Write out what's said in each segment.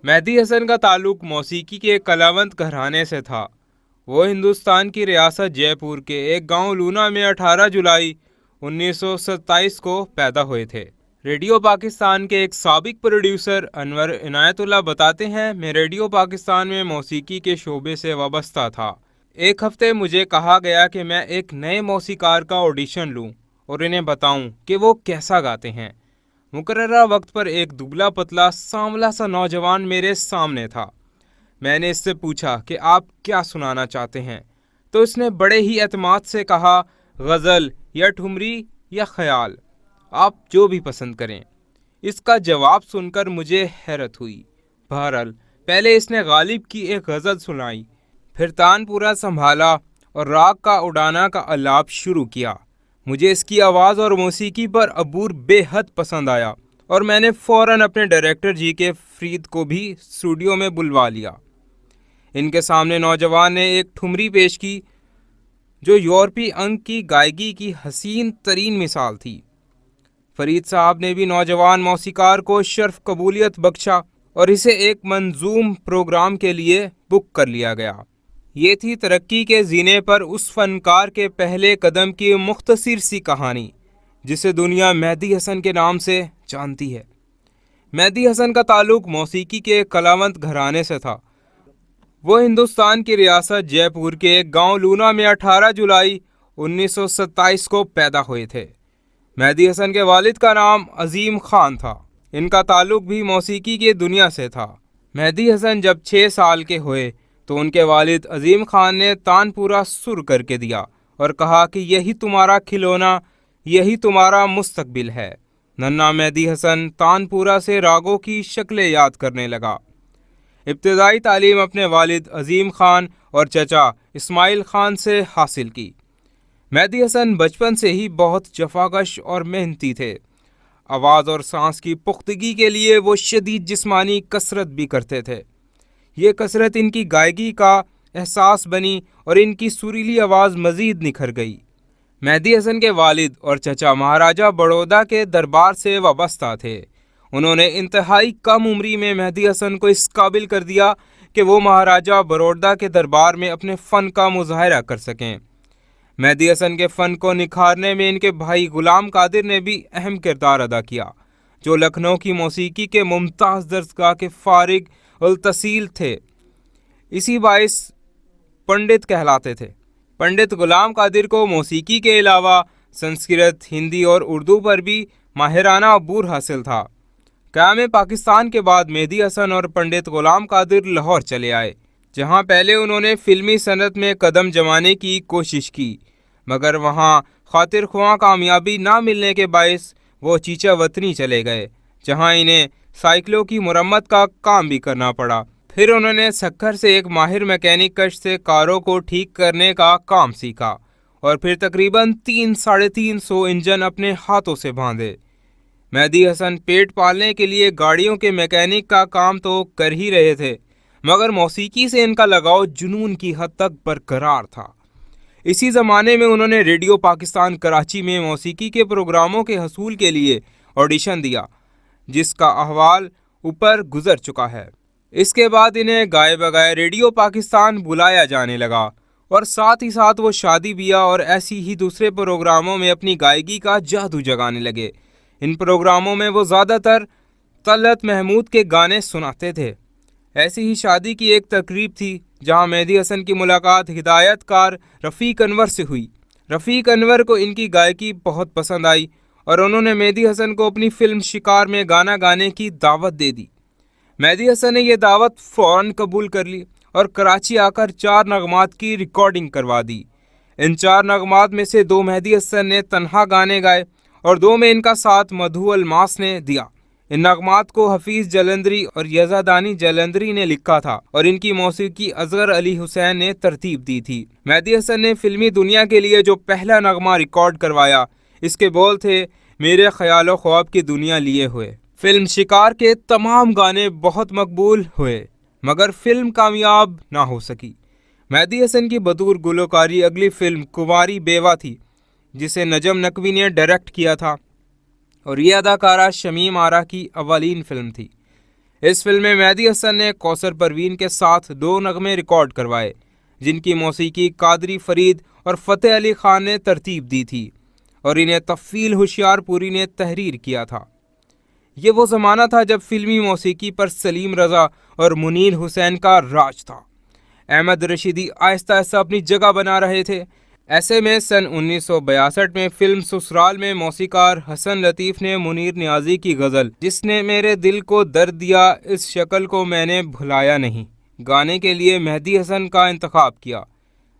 مہدی حسن کا تعلق موسیقی کے کلاوند گھرانے سے تھا۔ وہ ہندوستان کی ریاست جے پور کے ایک گاؤں لونا میں 18 جولائی 1927 کو پیدا ہوئے تھے۔ ریڈیو پاکستان کے ایک سابق پروڈیوسر انور عنایت اللہ بتاتے ہیں، میں ریڈیو پاکستان میں موسیقی کے شعبے سے وابستہ تھا۔ ایک ہفتے مجھے کہا گیا کہ میں ایک نئے موسیقار کا آڈیشن لوں اور انہیں بتاؤں کہ وہ کیسا گاتے ہیں۔ مقررہ وقت پر ایک دبلا پتلا سانولا سا نوجوان میرے سامنے تھا۔ میں نے اس سے پوچھا کہ آپ کیا سنانا چاہتے ہیں، تو اس نے بڑے ہی اعتماد سے کہا، غزل یا ٹھمری یا خیال، آپ جو بھی پسند کریں۔ اس کا جواب سن کر مجھے حیرت ہوئی۔ بہرحال پہلے اس نے غالب کی ایک غزل سنائی، پھر تان پورا سنبھالا اور راگ کا اڈانا کا الاپ شروع کیا۔ مجھے اس کی آواز اور موسیقی پر عبور بے حد پسند آیا اور میں نے فوراً اپنے ڈائریکٹر جی کے فرید کو بھی اسٹوڈیو میں بلوا لیا۔ ان کے سامنے نوجوان نے ایک ٹھمری پیش کی جو یورپی انگ کی گائیگی کی حسین ترین مثال تھی۔ فرید صاحب نے بھی نوجوان موسیقار کو شرف قبولیت بخشا اور اسے ایک منظوم پروگرام کے لیے بک کر لیا گیا۔ یہ تھی ترقی کے زینے پر اس فنکار کے پہلے قدم کی مختصر سی کہانی، جسے دنیا مہدی حسن کے نام سے جانتی ہے۔ مہدی حسن کا تعلق موسیقی کے کلاوند گھرانے سے تھا۔ وہ ہندوستان کی ریاست جے پور کے ایک گاؤں لونا میں 18 جولائی 1927 کو پیدا ہوئے تھے۔ مہدی حسن کے والد کا نام عظیم خان تھا۔ ان کا تعلق بھی موسیقی کی دنیا سے تھا۔ مہدی حسن جب 6 سال کے ہوئے تو ان کے والد عظیم خان نے تان پورا سر کر کے دیا اور کہا کہ یہی تمہارا کھلونا، یہی تمہارا مستقبل ہے۔ ننھا مہدی حسن تان پورا سے راگوں کی شکلیں یاد کرنے لگا۔ ابتدائی تعلیم اپنے والد عظیم خان اور چچا اسماعیل خان سے حاصل کی۔ مہدی حسن بچپن سے ہی بہت جفاکش اور محنتی تھے۔ آواز اور سانس کی پختگی کے لیے وہ شدید جسمانی کسرت بھی کرتے تھے۔ یہ کسرت ان کی گائیگی کا احساس بنی اور ان کی سریلی آواز مزید نکھر گئی۔ مہدی حسن کے والد اور چچا مہاراجہ بڑودہ کے دربار سے وابستہ تھے۔ انہوں نے انتہائی کم عمری میں مہدی حسن کو اس قابل کر دیا کہ وہ مہاراجہ بڑودہ کے دربار میں اپنے فن کا مظاہرہ کر سکیں۔ مہدی حسن کے فن کو نکھارنے میں ان کے بھائی غلام قادر نے بھی اہم کردار ادا کیا، جو لکھنؤ کی موسیقی کے ممتاز درسگاہ کے فارغ التحصیل تھے۔ اسی باعث پنڈت کہلاتے تھے۔ پنڈت غلام قادر کو موسیقی کے علاوہ سنسکرت، ہندی اور اردو پر بھی ماہرانہ عبور حاصل تھا۔ قیام پاکستان کے بعد مہدی حسن اور پنڈت غلام قادر لاہور چلے آئے، جہاں پہلے انہوں نے فلمی صنعت میں قدم جمانے کی کوشش کی، مگر وہاں خاطر خواہ کامیابی نہ ملنے کے باعث وہ چیچا وطنی چلے گئے، جہاں انہیں سائیکلوں کی مرمت کا کام بھی کرنا پڑا۔ پھر انہوں نے سکھر سے ایک ماہر میکینک کش سے کاروں کو ٹھیک کرنے کا کام سیکھا اور پھر تقریباً 300-350 انجن اپنے ہاتھوں سے باندھے۔ مہدی حسن پیٹ پالنے کے لیے گاڑیوں کے میکینک کا کام تو کر ہی رہے تھے، مگر موسیقی سے ان کا لگاؤ جنون کی حد تک برقرار تھا۔ اسی زمانے میں انہوں نے ریڈیو پاکستان کراچی میں موسیقی کے پروگراموں کے حصول کے لیے آڈیشن دیا، جس کا احوال اوپر گزر چکا ہے۔ اس کے بعد انہیں گائے بگائے ریڈیو پاکستان بلایا جانے لگا اور ساتھ ہی ساتھ وہ شادی بیاہ اور ایسی ہی دوسرے پروگراموں میں اپنی گائیگی کا جادو جگانے لگے۔ ان پروگراموں میں وہ زیادہ تر طلعت محمود کے گانے سناتے تھے۔ ایسی ہی شادی کی ایک تقریب تھی جہاں مہدی حسن کی ملاقات ہدایت کار رفیق انور سے ہوئی۔ رفیق انور کو ان کی گائیکی بہت پسند آئی اور انہوں نے مہدی حسن کو اپنی فلم شکار میں گانا گانے کی دعوت دے دی۔ مہدی حسن نے یہ دعوت فوراً قبول کر لی اور کراچی آ کر 4 نغمات کی ریکارڈنگ کروا دی۔ ان 4 نغمات میں سے 2 مہدی حسن نے تنہا گانے گائے اور 2 میں ان کا ساتھ مدھو الماس نے دیا۔ ان نغمات کو حفیظ جلندری اور یزدانی جلندری نے لکھا تھا اور ان کی موسیقی اصغر علی حسین نے ترتیب دی تھی۔ مہدی حسن نے فلمی دنیا کے لیے جو پہلا نغمہ ریکارڈ کروایا، اس کے بول تھے، میرے خیال و خواب کی دنیا لیے ہوئے۔ فلم شکار کے تمام گانے بہت مقبول ہوئے، مگر فلم کامیاب نہ ہو سکی۔ مہدی حسن کی بطور گلوکاری اگلی فلم کنواری بیوہ تھی، جسے نجم نقوی نے ڈائریکٹ کیا تھا، اور یہ اداکارہ شمیم آرا کی اولین فلم تھی۔ اس فلم میں مہدی حسن نے کوثر پروین کے ساتھ 2 نغمے ریکارڈ کروائے جن کی موسیقی قادری فرید اور فتح علی خان نے ترتیب دی تھی اور انہیں تفضیل ہوشیار پوری نے تحریر کیا تھا۔ یہ وہ زمانہ تھا جب فلمی موسیقی پر سلیم رضا اور منیر حسین کا راج تھا۔ احمد رشیدی آہستہ آہستہ اپنی جگہ بنا رہے تھے۔ ایسے میں سن 1962 میں فلم سسرال میں موسیقار حسن لطیف نے منیر نیازی کی غزل جس نے میرے دل کو درد دیا اس شکل کو میں نے بھلایا نہیں گانے کے لیے مہدی حسن کا انتخاب کیا۔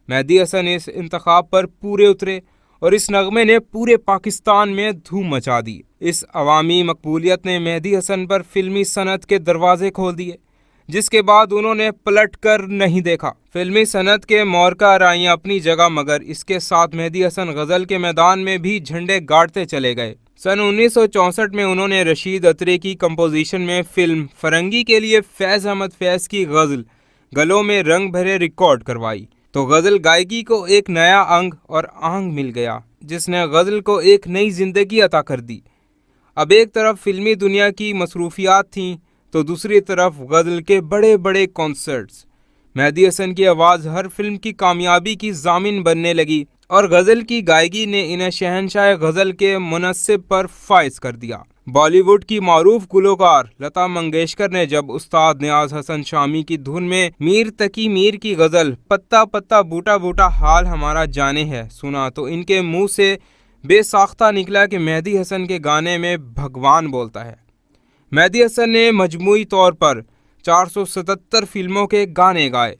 مہدی حسن اس انتخاب پر پورے اترے اور اس نغمے نے پورے پاکستان میں دھوم مچا دی۔ اس عوامی مقبولیت نے مہدی حسن پر فلمی صنعت کے دروازے کھول دیے جس کے بعد انہوں نے پلٹ کر نہیں دیکھا۔ فلمی صنعت کے مورکہ رائیاں اپنی جگہ مگر اس کے ساتھ مہدی حسن غزل کے میدان میں بھی جھنڈے گاڑتے چلے گئے۔ سن 1964 میں انہوں نے رشید اترے کی کمپوزیشن میں فلم فرنگی کے لیے فیض احمد فیض کی غزل گلوں میں رنگ بھرے ریکارڈ کروائی تو غزل گائیکی کو ایک نیا انگ اور آہنگ مل گیا جس نے غزل کو ایک نئی زندگی عطا کر دی۔ اب ایک طرف فلمی دنیا کی مصروفیات تھیں تو دوسری طرف غزل کے بڑے بڑے کنسرٹس۔ مہدی حسن کی آواز ہر فلم کی کامیابی کی ضامن بننے لگی اور غزل کی گائیکی نے انہیں شہنشاہ غزل کے منصب پر فائز کر دیا۔ بالی ووڈ کی معروف گلوکار لتا منگیشکر نے جب استاد نیاز حسن شامی کی دھن میں میر تقی میر کی غزل پتا پتا بوٹا بوٹا حال ہمارا جانے ہے سنا تو ان کے منہ سے بے ساختہ نکلا کہ مہدی حسن کے گانے میں بھگوان بولتا ہے۔ مہدی حسن نے مجموعی طور پر 477 فلموں کے گانے گائے۔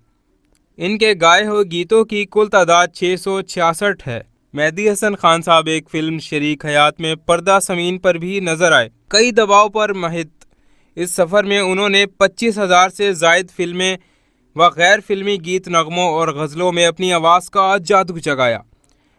ان کے گائے ہوئے گیتوں کی کل تعداد 666 ہے۔ مہدی حسن خان صاحب ایک فلم شریک حیات میں پردہ سمین پر بھی نظر آئے۔ کئی دباؤ پر محیط اس سفر میں انہوں نے 25,000 سے زائد فلمیں و غیر فلمی گیت نغموں اور غزلوں میں اپنی آواز کا جادو جگایا۔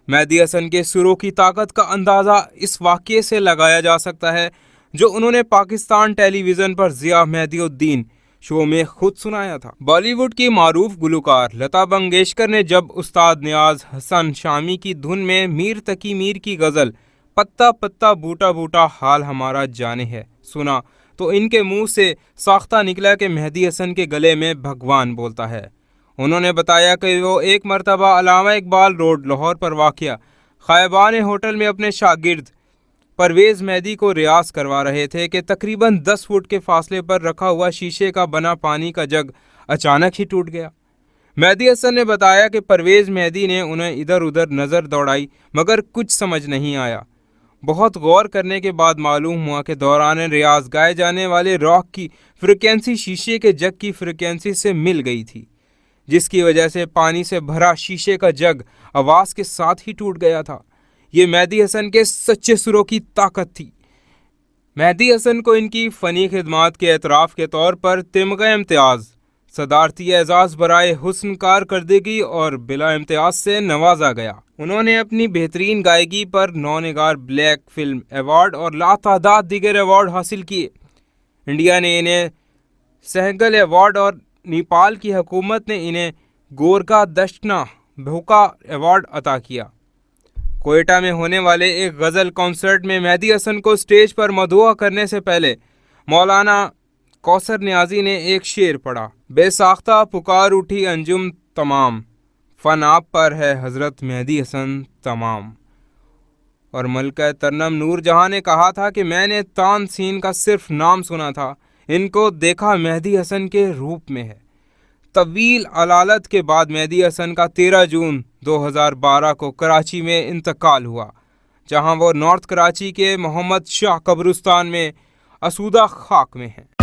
مہدی حسن کے سروں کی طاقت کا اندازہ اس واقعے سے لگایا جا سکتا ہے جو انہوں نے پاکستان ٹیلی ویژن پر ضیاء مہدی الدین شو میں خود سنایا تھا۔ بالی ووڈ کی معروف گلوکار لتا منگیشکر نے جب استاد نیاز حسن شامی کی دھن میں میر تقی میر کی غزل پتا پتا بوٹا بوٹا حال ہمارا جانے ہے سنا تو ان کے منہ سے ساختہ نکلا کہ مہدی حسن کے گلے میں بھگوان بولتا ہے۔ انہوں نے بتایا کہ وہ ایک مرتبہ علامہ اقبال روڈ لاہور پر واقع خیبان ہوٹل میں اپنے شاگرد پرویز مہدی کو ریاض کروا رہے تھے کہ تقریباً 10 فٹ کے فاصلے پر رکھا ہوا شیشے کا بنا پانی کا جگ اچانک ہی ٹوٹ گیا۔ مہدی حسن نے بتایا کہ پرویز مہدی نے انہیں ادھر ادھر نظر دوڑائی مگر کچھ سمجھ نہیں آیا۔ بہت غور کرنے کے بعد معلوم ہوا کہ دوران ریاض گائے جانے والے راک کی فریکوینسی شیشے کے جگ کی فریکوینسی سے مل گئی تھی جس کی وجہ سے پانی سے بھرا شیشے کا جگ آواز کے ساتھ ہی ٹوٹ گیا تھا۔ یہ مہدی حسن کے سچے سروں کی طاقت تھی۔ مہدی حسن کو ان کی فنی خدمات کے اعتراف کے طور پر تمغہ امتیاز، صدارتی اعزاز برائے حسن کارکردگی اور بلا امتیاز سے نوازا گیا۔ انہوں نے اپنی بہترین گائیکی پر نونگار بلیک فلم ایوارڈ اور لاتعداد دیگر ایوارڈ حاصل کیے۔ انڈیا نے انہیں سہگل ایوارڈ اور نیپال کی حکومت نے انہیں گورکا دشنا بھوکا ایوارڈ عطا کیا۔ کوئٹہ میں ہونے والے ایک غزل کنسرٹ میں مہدی حسن کو سٹیج پر مدعو کرنے سے پہلے مولانا کوثر نیازی نے ایک شعر پڑھا: بے ساختہ پکار اٹھی انجم تمام، فن آپ پر ہے حضرت مہدی حسن تمام۔ اور ملکہ ترنم نور جہاں نے کہا تھا کہ میں نے تان سین کا صرف نام سنا تھا، ان کو دیکھا مہدی حسن کے روپ میں ہے۔ طویل علالت کے بعد مہدی حسن کا 13 جون 2012 کو کراچی میں انتقال ہوا جہاں وہ نارتھ کراچی کے محمد شاہ قبرستان میں آسودہ خاک میں ہیں۔